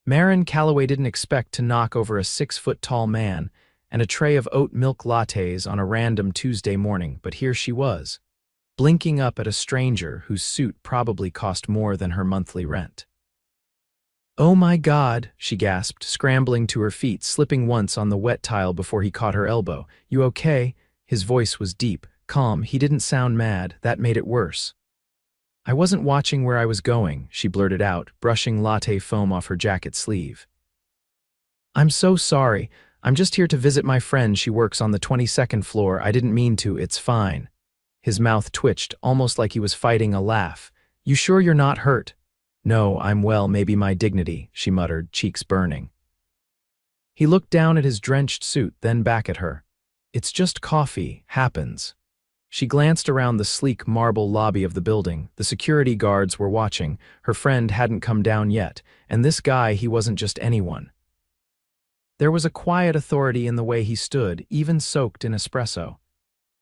Marin Calloway didn't expect to knock over a 6-foot-tall man and a tray of oat milk lattes on a random Tuesday morning, but here she was, blinking up at a stranger whose suit probably cost more than her monthly rent. "Oh my God," she gasped, scrambling to her feet, slipping once on the wet tile before he caught her elbow. "You okay?" His voice was deep, calm. He didn't sound mad. That made it worse. "I wasn't watching where I was going," she blurted out, brushing latte foam off her jacket sleeve. "I'm so sorry. I'm just here to visit my friend. She works on the 22nd floor. I didn't mean to. It's fine." His mouth twitched, almost like he was fighting a laugh. "You sure you're not hurt?" "No, I'm well, maybe my dignity," she muttered, cheeks burning. He looked down at his drenched suit, then back at her. "It's just coffee. Happens." She glanced around the sleek marble lobby of the building. The security guards were watching. Her friend hadn't come down yet, and this guy, he wasn't just anyone. There was a quiet authority in the way he stood, even soaked in espresso.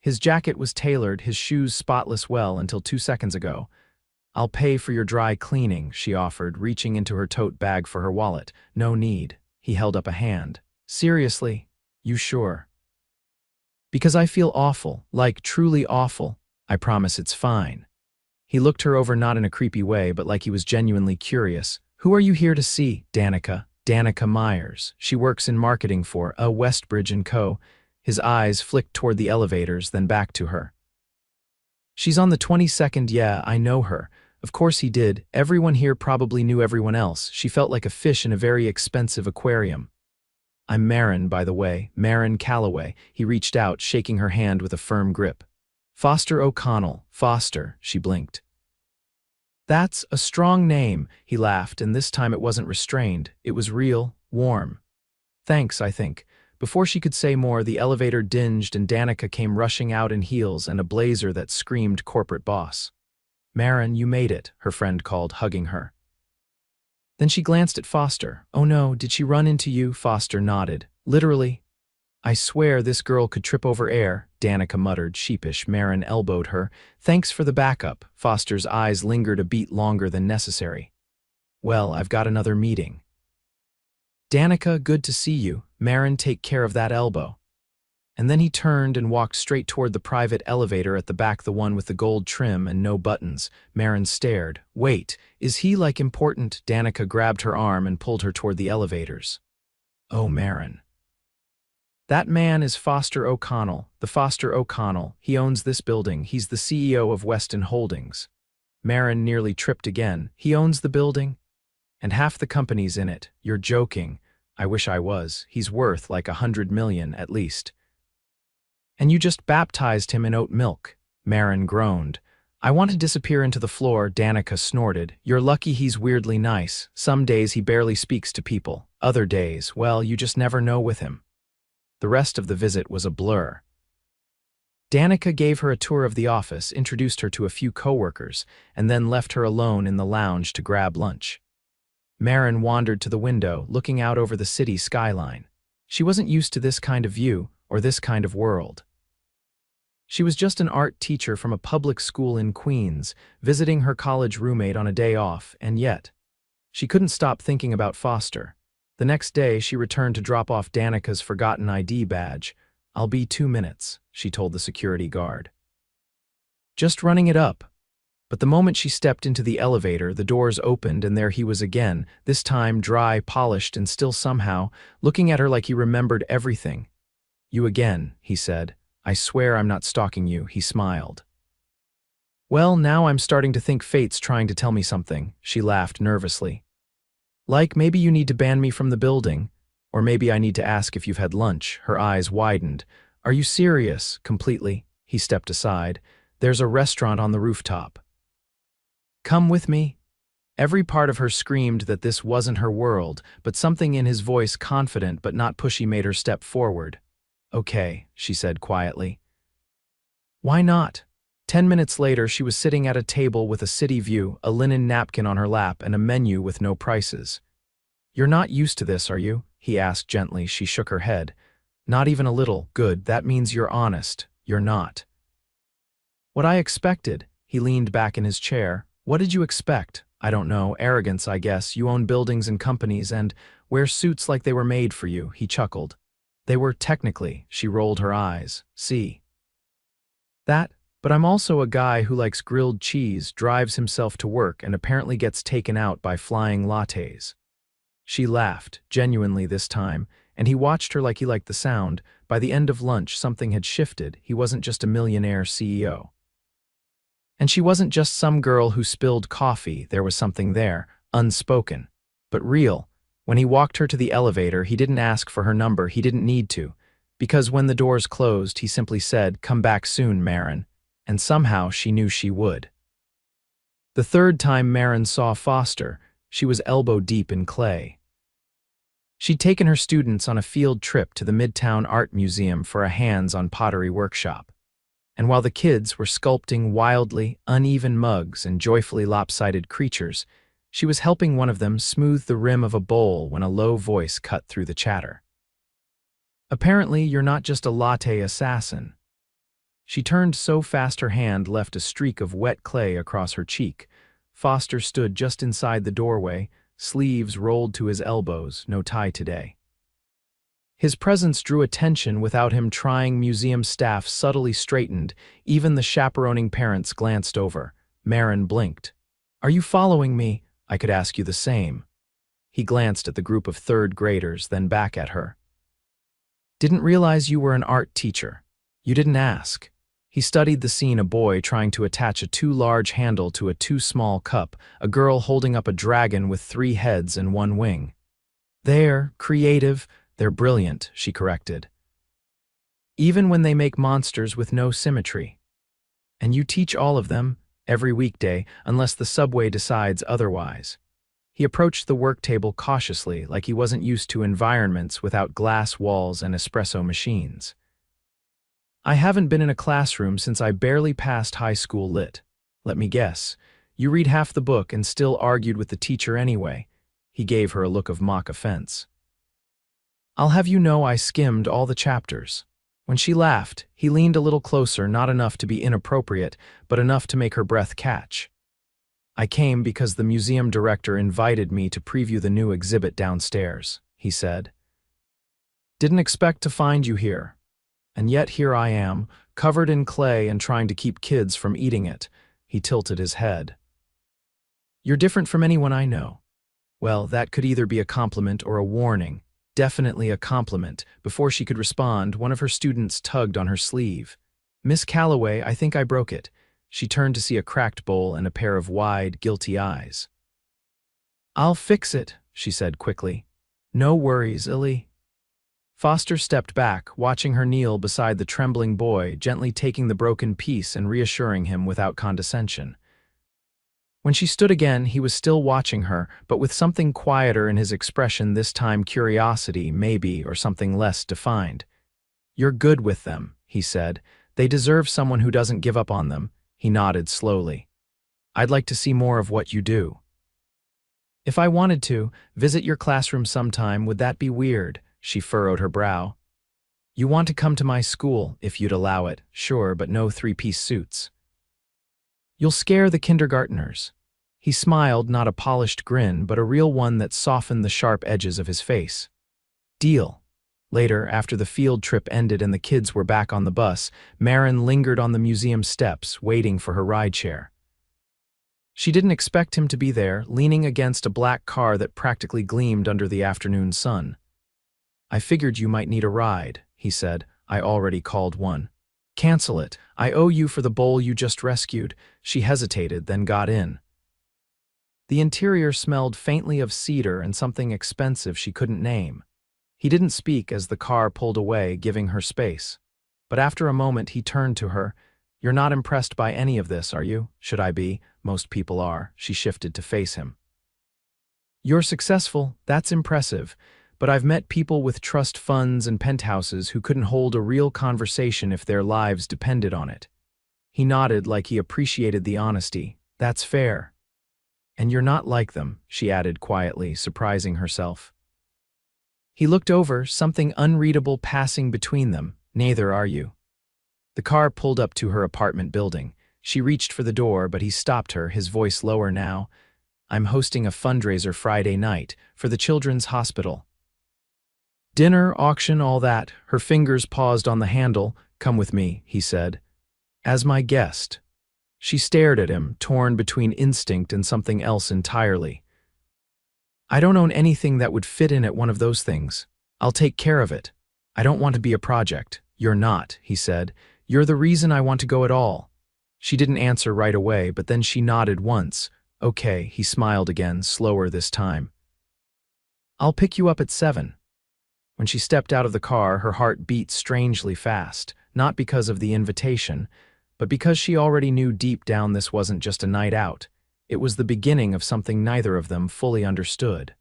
His jacket was tailored, his shoes spotless well until 2 seconds ago. "I'll pay for your dry cleaning," she offered, reaching into her tote bag for her wallet. "No need." He held up a hand. "Seriously? You sure?" "Because I feel awful, like truly awful. I promise it's fine." He looked her over, not in a creepy way, but like he was genuinely curious. "Who are you here to see?" Danica Myers. She works in marketing for Westbridge & Co. His eyes flicked toward the elevators, then back to her. "She's on the 22nd, yeah, I know her." Of course he did. Everyone here probably knew everyone else. She felt like a fish in a very expensive aquarium. "I'm Marin, by the way, Marin Calloway." He reached out, shaking her hand with a firm grip. "Foster O'Connell." "Foster," she blinked. "That's a strong name," he laughed, and this time it wasn't restrained. It was real, warm. "Thanks, I think." Before she could say more, the elevator dinged and Danica came rushing out in heels and a blazer that screamed corporate boss. "Marin, you made it," her friend called, hugging her. Then she glanced at Foster. "Oh no, did she run into you?" Foster nodded. "Literally." "I swear this girl could trip over air," Danica muttered, sheepish. Marin elbowed her. "Thanks for the backup." Foster's eyes lingered a beat longer than necessary. "Well, I've got another meeting." "Danica, good to see you." Marin, take care of that elbow. And then he turned and walked straight toward the private elevator at the back, the one with the gold trim and no buttons. Marin stared. "Wait, is he like important?" Danica grabbed her arm and pulled her toward the elevators. "Oh, Marin." "That man is Foster O'Connell, the Foster O'Connell. He owns this building. He's the CEO of Weston Holdings." Marin nearly tripped again. "He owns the building? And half the company's in it. You're joking." "I wish I was. He's worth like 100 million at least." "And you just baptized him in oat milk." Marin groaned. "I want to disappear into the floor." Danica snorted. "You're lucky he's weirdly nice. Some days he barely speaks to people. Other days, well, you just never know with him." The rest of the visit was a blur. Danica gave her a tour of the office, introduced her to a few coworkers, and then left her alone in the lounge to grab lunch. Marin wandered to the window, looking out over the city skyline. She wasn't used to this kind of view, or this kind of world. She was just an art teacher from a public school in Queens, visiting her college roommate on a day off, and yet, she couldn't stop thinking about Foster. The next day, she returned to drop off Danica's forgotten ID badge. "I'll be 2 minutes," she told the security guard. "Just running it up." But the moment she stepped into the elevator, the doors opened and there he was again, this time dry, polished, and still somehow, looking at her like he remembered everything. "You again," he said. "I swear I'm not stalking you." He smiled. "Well, now I'm starting to think fate's trying to tell me something." She laughed nervously. "Like maybe you need to ban me from the building, or maybe I need to ask if you've had lunch." Her eyes widened. "Are you serious?" "Completely." He stepped aside. "There's a restaurant on the rooftop. Come with me." Every part of her screamed that this wasn't her world, but something in his voice, confident but not pushy, made her step forward. "Okay," she said quietly. "Why not?" 10 minutes later, she was sitting at a table with a city view, a linen napkin on her lap, and a menu with no prices. "You're not used to this, are you?" he asked gently. She shook her head. "Not even a little." "Good, that means you're honest." "You're not." "What I expected." He leaned back in his chair. "What did you expect?" I don't know, arrogance, I guess. You own buildings and companies and wear suits like they were made for you, he chuckled. They were technically, she rolled her eyes. See. That, but I'm also a guy who likes grilled cheese, drives himself to work, and apparently gets taken out by flying lattes. She laughed, genuinely this time, and he watched her like he liked the sound. By the end of lunch, something had shifted. He wasn't just a millionaire CEO. And she wasn't just some girl who spilled coffee. There was something there, unspoken, but real. When he walked her to the elevator, he didn't ask for her number. He didn't need to, because when the doors closed, he simply said, "Come back soon, Marin," and somehow she knew she would. The third time Marin saw Foster, she was elbow-deep in clay. She'd taken her students on a field trip to the Midtown Art Museum for a hands-on pottery workshop. And while the kids were sculpting wildly uneven mugs and joyfully lopsided creatures, she was helping one of them smooth the rim of a bowl when a low voice cut through the chatter. "Apparently, you're not just a latte assassin." She turned so fast her hand left a streak of wet clay across her cheek. Foster stood just inside the doorway, sleeves rolled to his elbows, no tie today. His presence drew attention without him trying. Museum staff subtly straightened. Even the chaperoning parents glanced over. Marin blinked. "Are you following me? I could ask you the same." He glanced at the group of third graders, then back at her. "Didn't realize you were an art teacher. You didn't ask." He studied the scene: a boy trying to attach a too large handle to a too small cup, a girl holding up a dragon with 3 heads and 1 wing. "They're creative. They're brilliant," she corrected. "Even when they make monsters with no symmetry. And you teach all of them, every weekday, unless the subway decides otherwise." He approached the work table cautiously, like he wasn't used to environments without glass walls and espresso machines. "I haven't been in a classroom since I barely passed high school lit. Let me guess. You read half the book and still argued with the teacher anyway." He gave her a look of mock offense. "I'll have you know I skimmed all the chapters." When she laughed, he leaned a little closer, not enough to be inappropriate, but enough to make her breath catch. "I came because the museum director invited me to preview the new exhibit downstairs," he said. "Didn't expect to find you here. And yet here I am, covered in clay and trying to keep kids from eating it." He tilted his head. "You're different from anyone I know." Well, that could either be a compliment or a warning. Definitely a compliment. Before she could respond, one of her students tugged on her sleeve. "Miss Calloway, I think I broke it." She turned to see a cracked bowl and a pair of wide, guilty eyes. "I'll fix it," she said quickly. "No worries, Illy." Foster stepped back, watching her kneel beside the trembling boy, gently taking the broken piece and reassuring him without condescension. When she stood again, he was still watching her, but with something quieter in his expression this time: curiosity, maybe, or something less defined. "You're good with them," he said. "They deserve someone who doesn't give up on them." He nodded slowly. "I'd like to see more of what you do." "If I wanted to, visit your classroom sometime, would that be weird?" She furrowed her brow. "You want to come to my school, if you'd allow it, sure, but no 3-piece suits." "You'll scare the kindergartners." He smiled, not a polished grin, but a real one that softened the sharp edges of his face. "Deal." Later, after the field trip ended and the kids were back on the bus, Marin lingered on the museum steps, waiting for her rideshare. She didn't expect him to be there, leaning against a black car that practically gleamed under the afternoon sun. "I figured you might need a ride," he said. "I already called one." "Cancel it. I owe you for the bowl you just rescued." She hesitated, then got in. The interior smelled faintly of cedar and something expensive she couldn't name. He didn't speak as the car pulled away, giving her space. But after a moment he turned to her. "You're not impressed by any of this, are you?" "Should I be? Most people are." She shifted to face him. "You're successful, that's impressive. But I've met people with trust funds and penthouses who couldn't hold a real conversation if their lives depended on it." He nodded like he appreciated the honesty. "That's fair." "And you're not like them," she added quietly, surprising herself. He looked over, something unreadable passing between them. "Neither are you." The car pulled up to her apartment building. She reached for the door, but he stopped her, his voice lower now. I'm hosting a fundraiser Friday night for the Children's Hospital. Dinner, auction, all that. Her fingers paused on the handle. Come with me, he said. As my guest. She stared at him, torn between instinct and something else entirely. I don't own anything that would fit in at one of those things. I'll take care of it. I don't want to be a project. You're not, he said. You're the reason I want to go at all. She didn't answer right away, but then she nodded once. Okay, he smiled again, slower this time. I'll pick you up at 7. When she stepped out of the car, her heart beat strangely fast, not because of the invitation, but because she already knew deep down this wasn't just a night out. It was the beginning of something neither of them fully understood.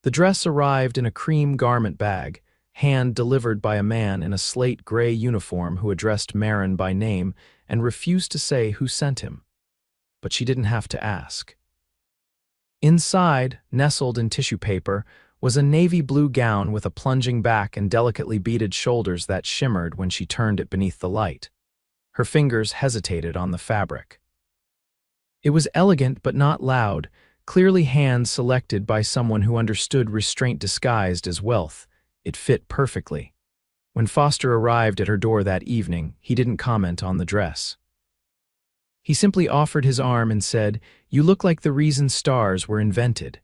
The dress arrived in a cream garment bag, hand-delivered by a man in a slate gray uniform who addressed Marin by name and refused to say who sent him. But she didn't have to ask. Inside, nestled in tissue paper, was a navy blue gown with a plunging back and delicately beaded shoulders that shimmered when she turned it beneath the light. Her fingers hesitated on the fabric. It was elegant but not loud, clearly hand-selected by someone who understood restraint disguised as wealth. It fit perfectly. When Foster arrived at her door that evening, he didn't comment on the dress. He simply offered his arm and said, "You look like the reason stars were invented."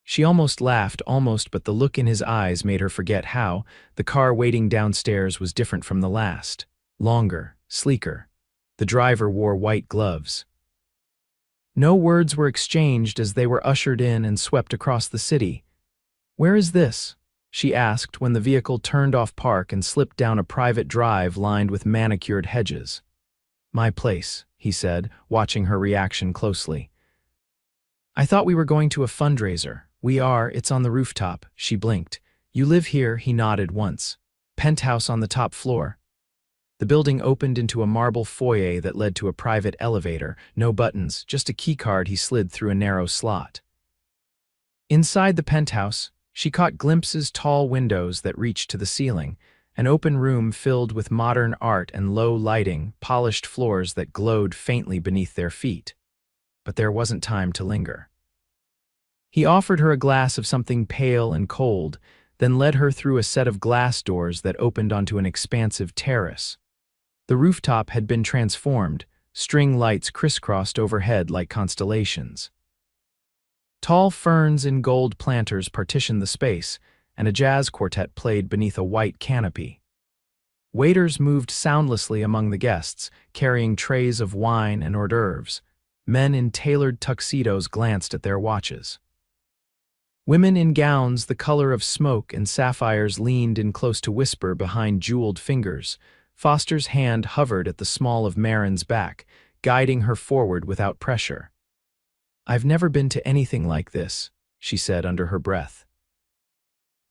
She almost laughed, but the look in his eyes made her forget how. The car waiting downstairs was different from the last. Longer, sleeker. The driver wore white gloves. No words were exchanged as they were ushered in and swept across the city. "Where is this?" she asked when the vehicle turned off park and slipped down a private drive lined with manicured hedges. "My place," he said, watching her reaction closely. "I thought we were going to a fundraiser." "We are, it's on the rooftop," she blinked. "You live here," he nodded once. "Penthouse on the top floor." The building opened into a marble foyer that led to a private elevator, no buttons, just a keycard he slid through a narrow slot. Inside the penthouse, she caught glimpses tall windows that reached to the ceiling, an open room filled with modern art and low lighting, polished floors that glowed faintly beneath their feet. But there wasn't time to linger. He offered her a glass of something pale and cold, then led her through a set of glass doors that opened onto an expansive terrace. The rooftop had been transformed, string lights crisscrossed overhead like constellations. Tall ferns in gold planters partitioned the space, and a jazz quartet played beneath a white canopy. Waiters moved soundlessly among the guests, carrying trays of wine and hors d'oeuvres. Men in tailored tuxedos glanced at their watches. Women in gowns the color of smoke and sapphires leaned in close to whisper behind jeweled fingers. Foster's hand hovered at the small of Marin's back, guiding her forward without pressure. "I've never been to anything like this," she said under her breath.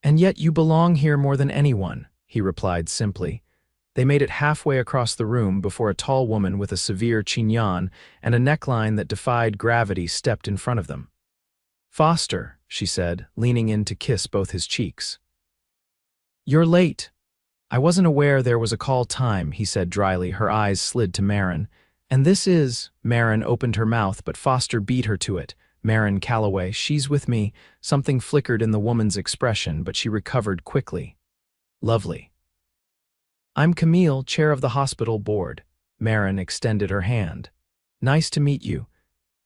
"And yet you belong here more than anyone," he replied simply. They made it halfway across the room before a tall woman with a severe chignon and a neckline that defied gravity stepped in front of them. "Foster," she said, leaning in to kiss both his cheeks. "You're late." "I wasn't aware there was a call time," he said dryly, her eyes slid to Marin. "And this is—" Marin opened her mouth, but Foster beat her to it. "Marin Calloway, she's with me." Something flickered in the woman's expression, but she recovered quickly. "Lovely." "I'm Camille, chair of the hospital board." Marin extended her hand. "Nice to meet you."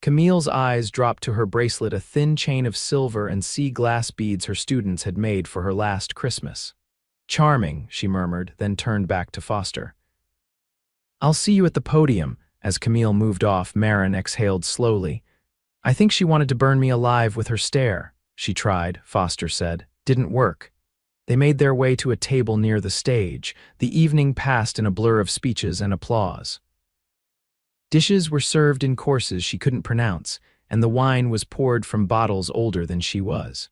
Camille's eyes dropped to her bracelet, a thin chain of silver and sea glass beads her students had made for her last Christmas. "Charming," she murmured, then turned back to Foster. "I'll see you at the podium." As Camille moved off, Marin exhaled slowly. "I think she wanted to burn me alive with her stare." "She tried," Foster said. "Didn't work." They made their way to a table near the stage. The evening passed in a blur of speeches and applause. Dishes were served in courses she couldn't pronounce, and the wine was poured from bottles older than she was.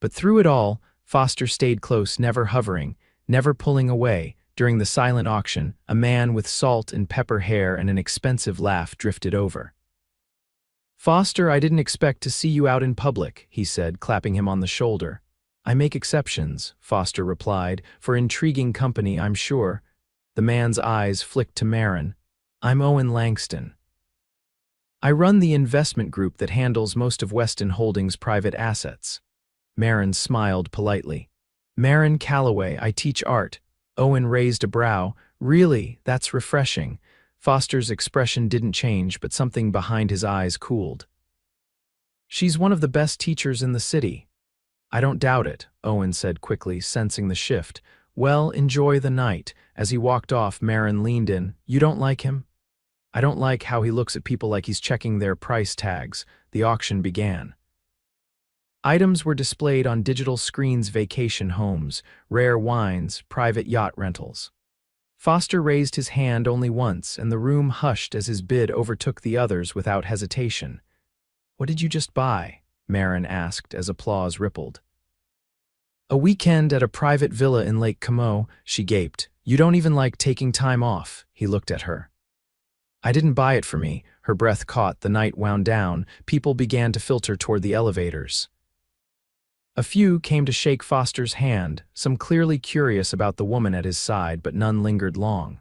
But through it all, Foster stayed close, never hovering, never pulling away. During the silent auction, a man with salt and pepper hair and an expensive laugh drifted over. "Foster, I didn't expect to see you out in public," he said, clapping him on the shoulder. "I make exceptions," Foster replied, "for intriguing company, I'm sure." The man's eyes flicked to Marin. "I'm Owen Langston." I run the investment group that handles most of Weston Holdings' private assets. Marin smiled politely. Marin Calloway, I teach art. Owen raised a brow. Really, that's refreshing. Foster's expression didn't change, but something behind his eyes cooled. She's one of the best teachers in the city. I don't doubt it, Owen said quickly, sensing the shift. Well, enjoy the night. As he walked off, Marin leaned in. You don't like him? I don't like how he looks at people like he's checking their price tags. The auction began. Items were displayed on digital screens: vacation homes, rare wines, private yacht rentals. Foster raised his hand only once, and the room hushed as his bid overtook the others without hesitation. What did you just buy? Marin asked as applause rippled. A weekend at a private villa in Lake Como, she gaped. You don't even like taking time off, he looked at her. I didn't buy it for me. Her breath caught, the night wound down, people began to filter toward the elevators. A few came to shake Foster's hand, some clearly curious about the woman at his side, but none lingered long.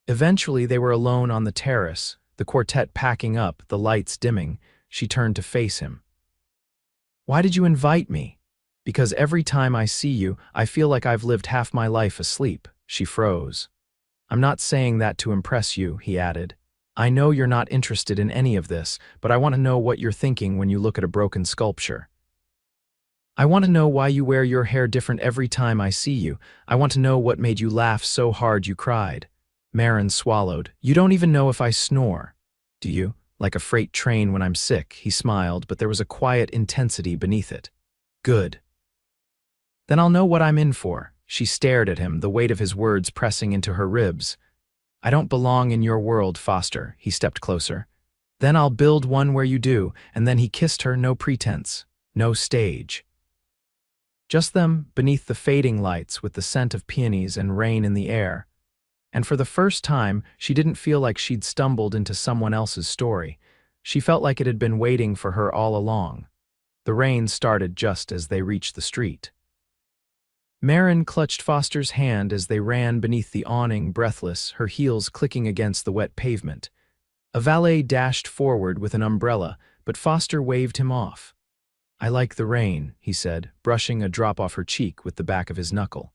Eventually they were alone on the terrace, the quartet packing up, the lights dimming. She turned to face him. Why did you invite me? Because every time I see you, I feel like I've lived half my life asleep. She froze. I'm not saying that to impress you, he added. I know you're not interested in any of this, but I want to know what you're thinking when you look at a broken sculpture. I want to know why you wear your hair different every time I see you. I want to know what made you laugh so hard you cried. Marin swallowed. You don't even know if I snore. Do you? Like a freight train when I'm sick, he smiled, but there was a quiet intensity beneath it. Good. Then I'll know what I'm in for. She stared at him, the weight of his words pressing into her ribs. I don't belong in your world, Foster. He stepped closer. Then I'll build one where you do, and then he kissed her, no pretense, no stage. Just them, beneath the fading lights, with the scent of peonies and rain in the air. And for the first time, she didn't feel like she'd stumbled into someone else's story. She felt like it had been waiting for her all along. The rain started just as they reached the street. Marin clutched Foster's hand as they ran beneath the awning, breathless, her heels clicking against the wet pavement. A valet dashed forward with an umbrella, but Foster waved him off. I like the rain, he said, brushing a drop off her cheek with the back of his knuckle.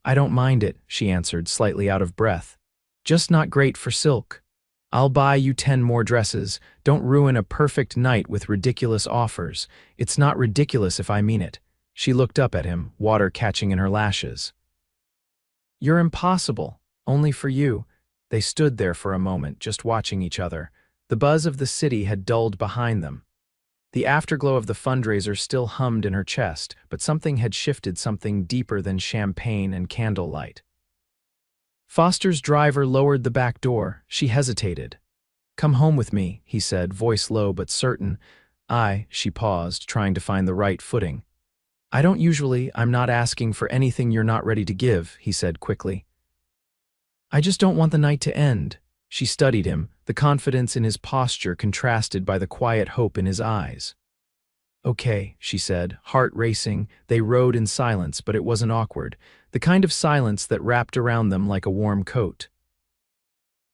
I don't mind it, she answered, slightly out of breath. Just not great for silk. I'll buy you 10 more dresses. Don't ruin a perfect night with ridiculous offers. It's not ridiculous if I mean it. She looked up at him, water catching in her lashes. You're impossible. Only for you. They stood there for a moment, just watching each other. The buzz of the city had dulled behind them. The afterglow of the fundraiser still hummed in her chest, but something had shifted, something deeper than champagne and candlelight. Foster's driver lowered the back door. She hesitated. Come home with me, he said, voice low but certain. She paused, trying to find the right footing. I'm not asking for anything you're not ready to give, he said quickly. I just don't want the night to end. She studied him, the confidence in his posture contrasted by the quiet hope in his eyes. Okay, she said, heart racing. They rode in silence, but it wasn't awkward, the kind of silence that wrapped around them like a warm coat.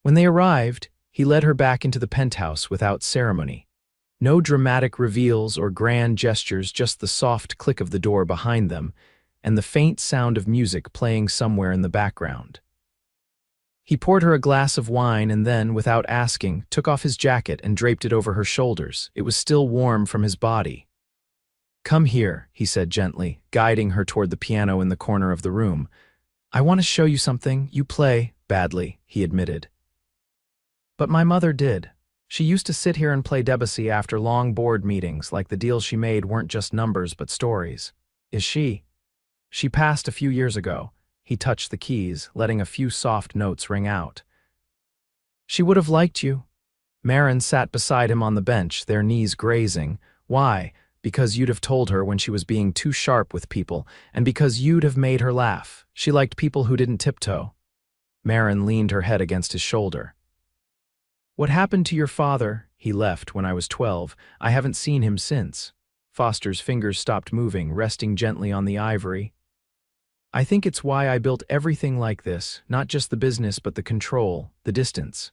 When they arrived, he led her back into the penthouse without ceremony. No dramatic reveals or grand gestures, just the soft click of the door behind them, and the faint sound of music playing somewhere in the background. He poured her a glass of wine and then, without asking, took off his jacket and draped it over her shoulders. It was still warm from his body. Come here, he said gently, guiding her toward the piano in the corner of the room. I want to show you something. You play badly, he admitted. But my mother did. She used to sit here and play Debussy after long board meetings, like the deals she made weren't just numbers but stories. Is she? She passed a few years ago. He touched the keys, letting a few soft notes ring out. She would have liked you. Marin sat beside him on the bench, their knees grazing. Why? Because you'd have told her when she was being too sharp with people, and because you'd have made her laugh. She liked people who didn't tiptoe. Marin leaned her head against his shoulder. What happened to your father? He left when I was 12. I haven't seen him since. Foster's fingers stopped moving, resting gently on the ivory. I think it's why I built everything like this, not just the business but the control, the distance.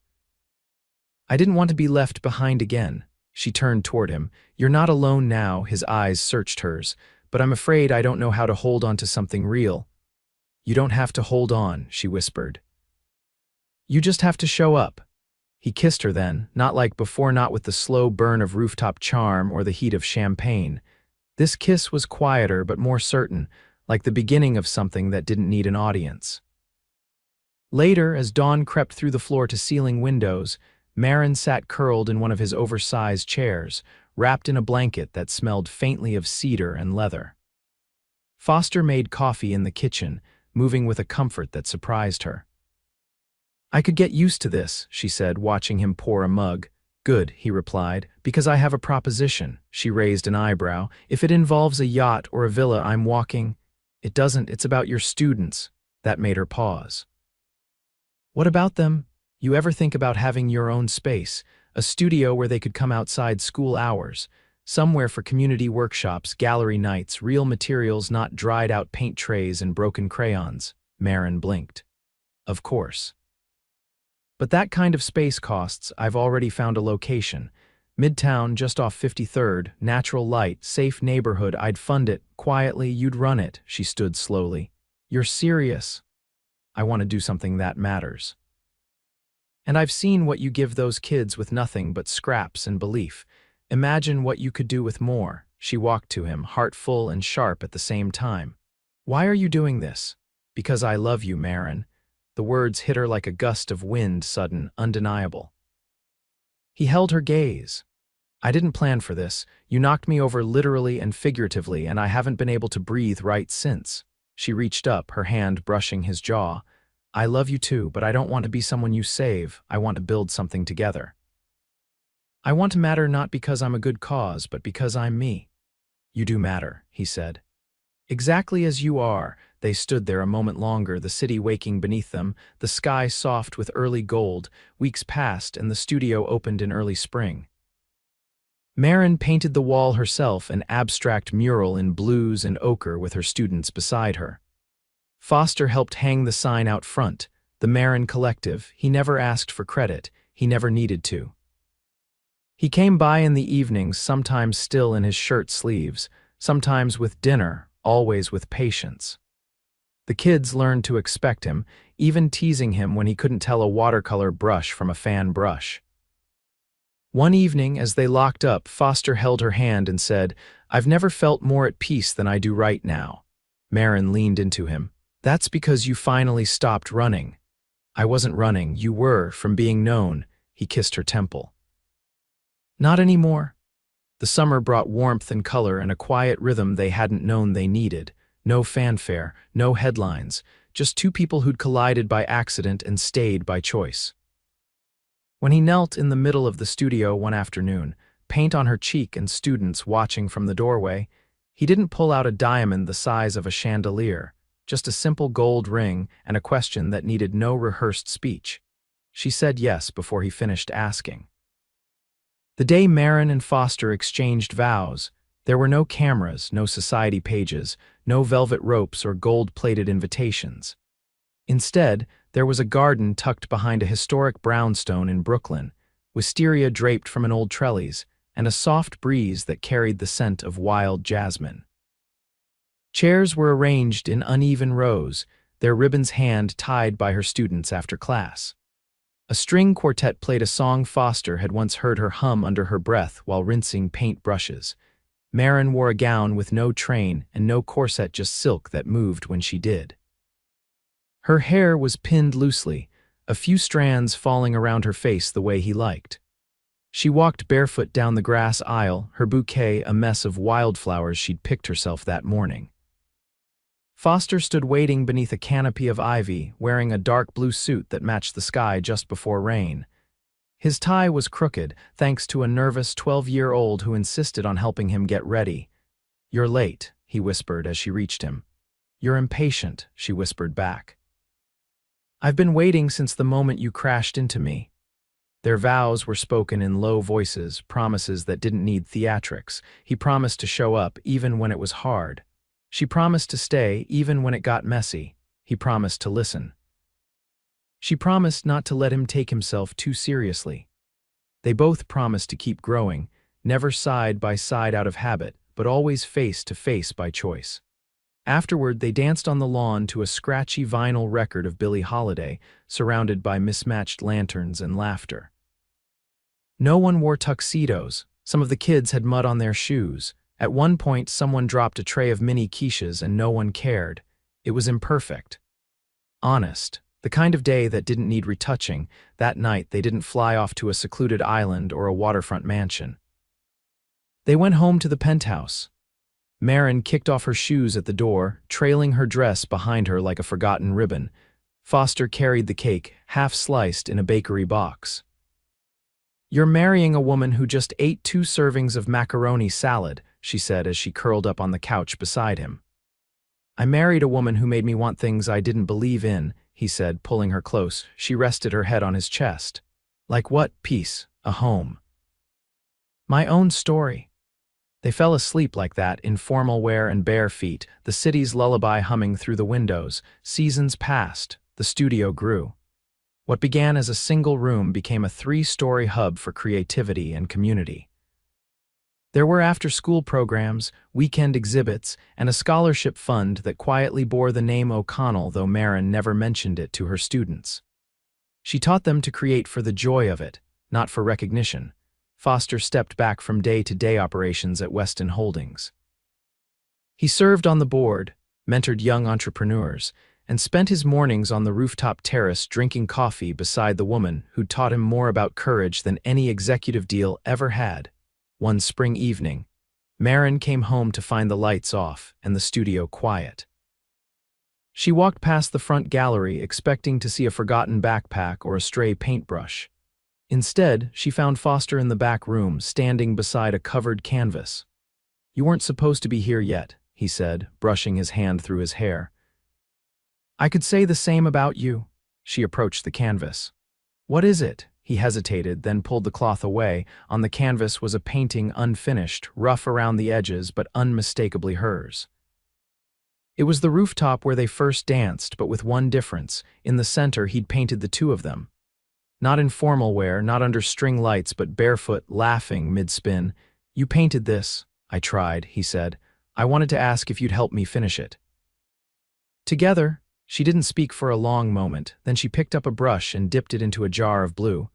I didn't want to be left behind again. She turned toward him. You're not alone now, his eyes searched hers, but I'm afraid I don't know how to hold on to something real. You don't have to hold on, she whispered. You just have to show up. He kissed her then, not like before, not with the slow burn of rooftop charm or the heat of champagne. This kiss was quieter but more certain, like the beginning of something that didn't need an audience. Later, as dawn crept through the floor-to-ceiling windows, Marin sat curled in one of his oversized chairs, wrapped in a blanket that smelled faintly of cedar and leather. Foster made coffee in the kitchen, moving with a comfort that surprised her. I could get used to this, she said, watching him pour a mug. Good, he replied, because I have a proposition. She raised an eyebrow. If it involves a yacht or a villa, I'm walking. It doesn't, it's about your students. That made her pause. What about them? You ever think about having your own space, a studio where they could come outside school hours, somewhere for community workshops, gallery nights, real materials, not dried-out paint trays and broken crayons? Marin blinked. Of course. But that kind of space costs. I've already found a location. Midtown, just off 53rd, natural light, safe neighborhood. I'd fund it. Quietly, you'd run it. She stood slowly. You're serious? I want to do something that matters. And I've seen what you give those kids with nothing but scraps and belief. Imagine what you could do with more. She walked to him, heart full and sharp at the same time. Why are you doing this? Because I love you, Marin. The words hit her like a gust of wind, sudden, undeniable. He held her gaze. I didn't plan for this. You knocked me over literally and figuratively, and I haven't been able to breathe right since. She reached up, her hand brushing his jaw. I love you too, but I don't want to be someone you save. I want to build something together. I want to matter not because I'm a good cause, but because I'm me. You do matter, he said. Exactly as you are. They stood there a moment longer, the city waking beneath them, the sky soft with early gold. Weeks passed, and the studio opened in early spring. Marin painted the wall herself, an abstract mural in blues and ochre with her students beside her. Foster helped hang the sign out front, the Marin Collective. He never asked for credit. He never needed to. He came by in the evenings, sometimes still in his shirt sleeves, sometimes with dinner, always with patience. The kids learned to expect him, even teasing him when he couldn't tell a watercolor brush from a fan brush. One evening, as they locked up, Foster held her hand and said, I've never felt more at peace than I do right now. Marin leaned into him. That's because you finally stopped running. I wasn't running, you were, from being known. He kissed her temple. Not anymore. The summer brought warmth and color and a quiet rhythm they hadn't known they needed. No fanfare, no headlines, just two people who'd collided by accident and stayed by choice. When he knelt in the middle of the studio one afternoon, paint on her cheek and students watching from the doorway, he didn't pull out a diamond the size of a chandelier, just a simple gold ring and a question that needed no rehearsed speech. She said yes before he finished asking. The day Marin and Foster exchanged vows, there were no cameras, no society pages, no velvet ropes or gold-plated invitations. Instead, there was a garden tucked behind a historic brownstone in Brooklyn, wisteria draped from an old trellis, and a soft breeze that carried the scent of wild jasmine. Chairs were arranged in uneven rows, their ribbons hand-tied by her students after class. A string quartet played a song Foster had once heard her hum under her breath while rinsing paint brushes. Marin wore a gown with no train and no corset, just silk that moved when she did. Her hair was pinned loosely, a few strands falling around her face the way he liked. She walked barefoot down the grass aisle, her bouquet a mess of wildflowers she'd picked herself that morning. Foster stood waiting beneath a canopy of ivy, wearing a dark blue suit that matched the sky just before rain. His tie was crooked, thanks to a nervous 12-year-old who insisted on helping him get ready. You're late, he whispered as she reached him. You're impatient, she whispered back. I've been waiting since the moment you crashed into me. Their vows were spoken in low voices, promises that didn't need theatrics. He promised to show up even when it was hard. She promised to stay even when it got messy. He promised to listen. She promised not to let him take himself too seriously. They both promised to keep growing, never side by side out of habit, but always face to face by choice. Afterward, they danced on the lawn to a scratchy vinyl record of Billie Holiday, surrounded by mismatched lanterns and laughter. No one wore tuxedos. Some of the kids had mud on their shoes. At one point, someone dropped a tray of mini quiches and no one cared. It was imperfect. Honest. The kind of day that didn't need retouching. That night, they didn't fly off to a secluded island or a waterfront mansion. They went home to the penthouse. Marin kicked off her shoes at the door, trailing her dress behind her like a forgotten ribbon. Foster carried the cake, half sliced in a bakery box. "You're marrying a woman who just ate 2 servings of macaroni salad," she said as she curled up on the couch beside him. "I married a woman who made me want things I didn't believe in," he said, pulling her close. She rested her head on his chest. "Like what? Peace, a home." "My own story." They fell asleep like that, in formal wear and bare feet, the city's lullaby humming through the windows. Seasons passed. The studio grew. What began as a single room became a 3-story hub for creativity and community. There were after-school programs, weekend exhibits, and a scholarship fund that quietly bore the name O'Connell, though Marin never mentioned it to her students. She taught them to create for the joy of it, not for recognition. Foster stepped back from day-to-day operations at Weston Holdings. He served on the board, mentored young entrepreneurs, and spent his mornings on the rooftop terrace drinking coffee beside the woman who'd taught him more about courage than any executive deal ever had. One spring evening, Marin came home to find the lights off and the studio quiet. She walked past the front gallery expecting to see a forgotten backpack or a stray paintbrush. Instead, she found Foster in the back room, standing beside a covered canvas. "You weren't supposed to be here yet," he said, brushing his hand through his hair. "I could say the same about you." She approached the canvas. "What is it?" He hesitated, then pulled the cloth away. On the canvas was a painting unfinished, rough around the edges, but unmistakably hers. It was the rooftop where they first danced, but with one difference. In the center, he'd painted the 2 of them. Not in formal wear, not under string lights, but barefoot, laughing mid-spin. "You painted this." "I tried," he said. "I wanted to ask if you'd help me finish it." Together, she didn't speak for a long moment, then she picked up a brush and dipped it into a jar of blue.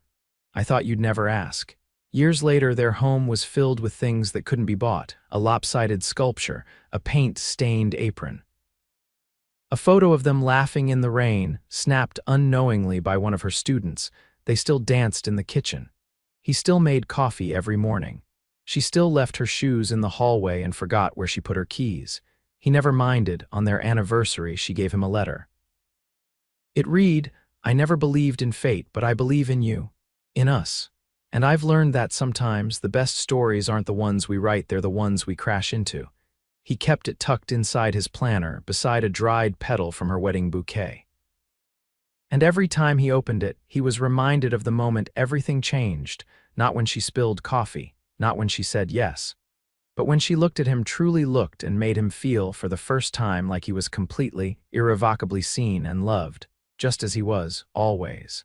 "I thought you'd never ask." Years later, their home was filled with things that couldn't be bought: a lopsided sculpture, a paint-stained apron. A photo of them laughing in the rain, snapped unknowingly by one of her students. They still danced in the kitchen. He still made coffee every morning. She still left her shoes in the hallway and forgot where she put her keys. He never minded. On their anniversary, she gave him a letter. It read, "I never believed in fate, but I believe in you. In us. And I've learned that sometimes the best stories aren't the ones we write, they're the ones we crash into." He kept it tucked inside his planner, beside a dried petal from her wedding bouquet. And every time he opened it, he was reminded of the moment everything changed, not when she spilled coffee, not when she said yes, but when she looked at him, truly looked, and made him feel for the first time like he was completely, irrevocably seen and loved, just as he was, always.